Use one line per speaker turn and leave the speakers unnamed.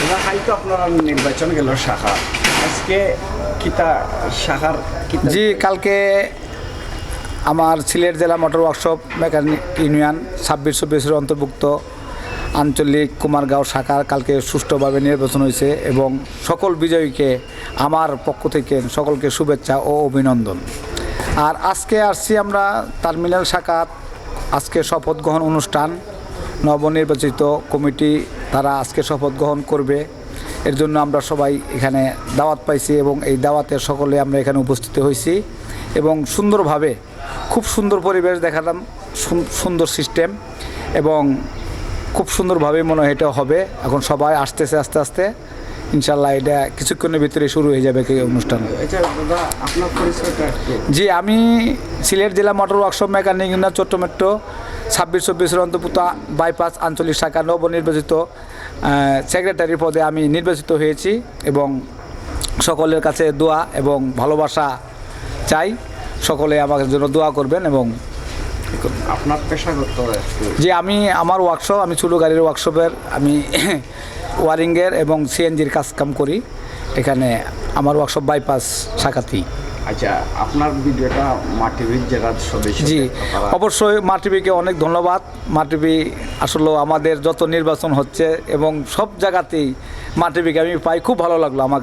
খাই তো আপনার নির্বাচন গেল শাখা আজকে কিতা শাখার
জি কালকে আমার সিলেট জেলা মোটর ওয়ার্কশপ মেকানিক ইউনিয়ন 26-24 অন্তর্ভুক্ত আঞ্চলিক কুমারগাঁও শাখার কালকে সুষ্ঠুভাবে নির্বাচন হয়েছে এবং সকল বিজয়ীকে আমার পক্ষ থেকে সকলকে শুভেচ্ছা ও অভিনন্দন। আর আজকে আসছি আমরা টার্মিনাল শাখাত আজকে শপথ গ্রহণ অনুষ্ঠান নবনির্বাচিত কমিটি তারা আজকে শপথ গ্রহণ করবে এর জন্য আমরা সবাই এখানে দাওয়াত পাইছি এবং এই দাওয়াতে সকলে আমরা এখানে উপস্থিত হয়েছি এবং সুন্দরভাবে খুব সুন্দর পরিবেশ দেখালাম সুন্দর সিস্টেম এবং খুব সুন্দরভাবে মনে হয় এটা হবে। এখন সবাই আসতেছে আস্তে আস্তে ইনশাল্লাহ এটা কিছুক্ষণের ভিতরে শুরু হয়ে যাবে এই অনুষ্ঠান।
আপনার পরিচয়টা একটু
জি আমি সিলেট জেলা মোটর ওয়ার্কশপ মেকানিক ইউনিয়ন চট্টমেট্রো 26-24 অন্তর্ভুক্ত বাইপাস আঞ্চলিক শাখা নবনির্বাচিত সেক্রেটারি পদে আমি নির্বাচিত হয়েছি এবং সকলের কাছে দোয়া এবং ভালোবাসা চাই। সকলে আমার জন্য দোয়া করবেন এবং
আপনার পেশাগত একটু
যে আমি আমার ওয়ার্কশপ আমি ছোটো গাড়ির ওয়ার্কশপের আমি ওয়ারিংয়ের এবং সিএনজির কাজকাম করি এখানে আমার ওয়ার্কশপ বাইপাস শাখাতেই।
আচ্ছা আপনার ভিডিওটা মা টিভির যারা সদস্য
জি অবশ্যই মা টিভিকে অনেক ধন্যবাদ। মা টিভি আসলে আমাদের যত নির্বাচন হচ্ছে এবং সব জায়গাতেই মা টিভিকে আমি পাই খুব ভালো লাগলো আমার।